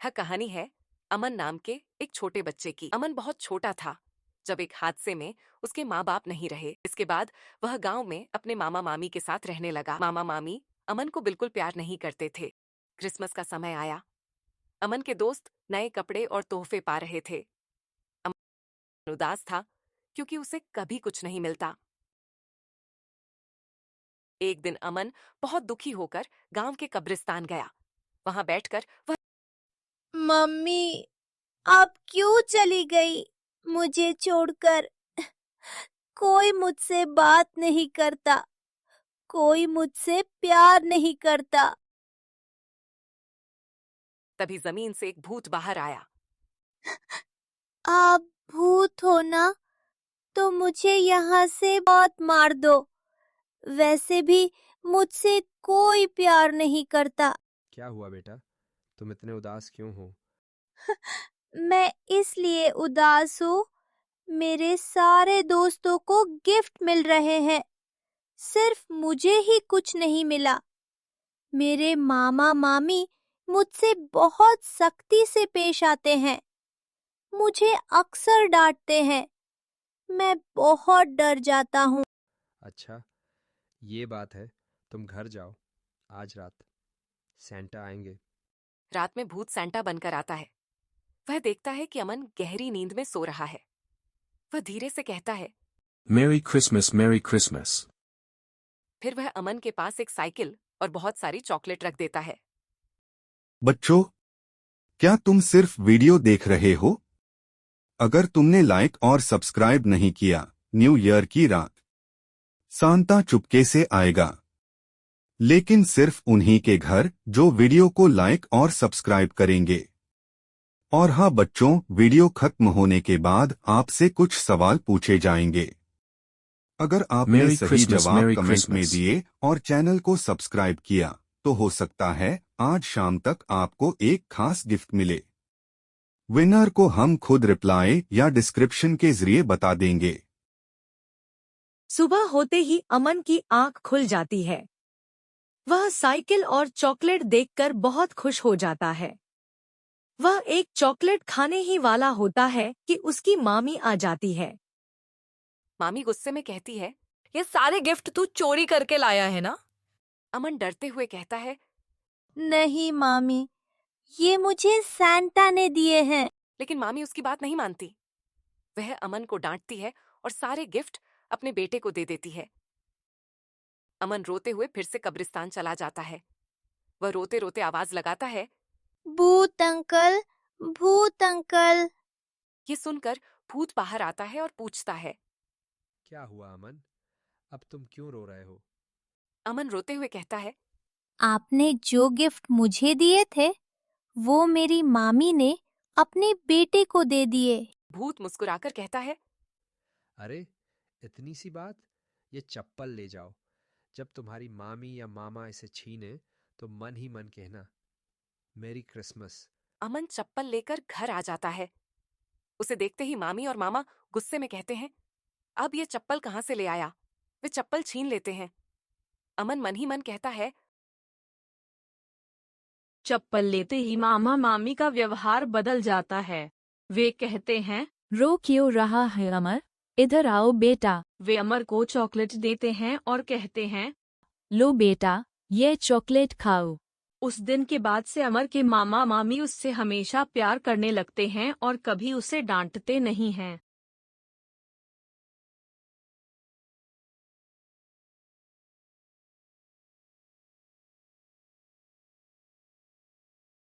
यह कहानी है अमन नाम के एक छोटे बच्चे की। अमन बहुत छोटा था जब एक हादसे में उसके माँ बाप नहीं रहे। इसके बाद वह गांव में अपने मामा मामी के साथ रहने लगा। मामा मामी अमन को बिल्कुल प्यार नहीं करते थे। क्रिसमस का समय आया। अमन के दोस्त नए कपड़े और तोहफे पा रहे थे। अमन उदास था क्योंकि उसे कभी कुछ नहीं मिलता। एक दिन अमन बहुत दुखी होकर गांव के कब्रिस्तान गया। वहां बैठकर वह मम्मी, आप क्यों चली गई मुझे छोड़कर? कोई मुझसे बात नहीं करता, कोई मुझसे प्यार नहीं करता। तभी जमीन से एक भूत बाहर आया। आप भूत हो ना, तो मुझे यहाँ से मत मार दो। वैसे भी मुझसे कोई प्यार नहीं करता। क्या हुआ बेटा? तुम इतने उदास क्यों हो? मैं इसलिए उदास हूँ, मेरे सारे दोस्तों को गिफ्ट मिल रहे हैं, सिर्फ मुझे ही कुछ नहीं मिला। मेरे मामा मामी मुझसे बहुत सख्ती से पेश आते हैं, मुझे अक्सर डांटते हैं। मैं बहुत डर जाता हूँ। अच्छा, ये बात है। तुम घर जाओ। आज रात सेंटा आएंगे। रात में भूत सैंटा बनकर आता है। वह देखता है कि अमन गहरी नींद में सो रहा है। वह धीरे से कहता है। Merry Christmas, Merry Christmas. फिर वह अमन के पास एक साइकिल और बहुत सारी चॉकलेट रख देता है। बच्चों, क्या तुम सिर्फ वीडियो देख रहे हो? अगर तुमने लाइक और सब्सक्राइब नहीं किया, न्यू ईयर की रात सांता चुपके से आएगा, लेकिन सिर्फ उन्हीं के घर जो वीडियो को लाइक और सब्सक्राइब करेंगे। और हाँ बच्चों, वीडियो खत्म होने के बाद आपसे कुछ सवाल पूछे जाएंगे। अगर आपने Merry सही Christmas, जवाब Merry कमेंट में Christmas. दिए और चैनल को सब्सक्राइब किया, तो हो सकता है आज शाम तक आपको एक खास गिफ्ट मिले। विनर को हम खुद रिप्लाई या डिस्क्रिप्शन के जरिए बता देंगे। सुबह होते ही अमन की आंख खुल जाती है। वह साइकिल और चॉकलेट देखकर बहुत खुश हो जाता है। वह एक चॉकलेट खाने ही वाला होता है कि उसकी मामी आ जाती है। मामी गुस्से में कहती है। ये सारे गिफ्ट तू चोरी करके लाया है ना? अमन डरते हुए कहता है। नहीं मामी, ये मुझे सैंटा ने दिए हैं। लेकिन मामी उसकी बात नहीं मानती। वह अमन को डांटती है और सारे गिफ्ट अपने बेटे को दे देती है। अमन रोते हुए फिर से कब्रिस्तान चला जाता है। वह रोते रोते आवाज लगाता है। भूत अंकल, भूत अंकल। ये सुनकर भूत बाहर आता है और पूछता है। क्या हुआ अमन? अब तुम क्यों रो रहे हो? अमन रोते हुए कहता है। आपने जो गिफ्ट मुझे दिए थे, वो मेरी मामी ने अपने बेटे को दे दिए। भूत मुस्कुराकर कहता है। अरे, इतनी सी बात? ये चप्पल ले जाओ। जब तुम्हारी मामी या मामा इसे छीने तो मन ही मन कहना, मेरी क्रिसमस। अमन चप्पल लेकर घर आ जाता है। उसे देखते ही मामी और मामा गुस्से में कहते हैं, अब ये चप्पल कहाँ से ले आया? वे चप्पल छीन लेते हैं। अमन मन ही मन कहता है। चप्पल लेते ही मामा मामी का व्यवहार बदल जाता है। वे कहते हैं, रो क्यों रहा है अमर? इधर आओ बेटा। वे अमर को चॉकलेट देते हैं और कहते हैं, लो बेटा, ये चॉकलेट खाओ। उस दिन के बाद से अमर के मामा मामी उससे हमेशा प्यार करने लगते हैं और कभी उसे डांटते नहीं हैं।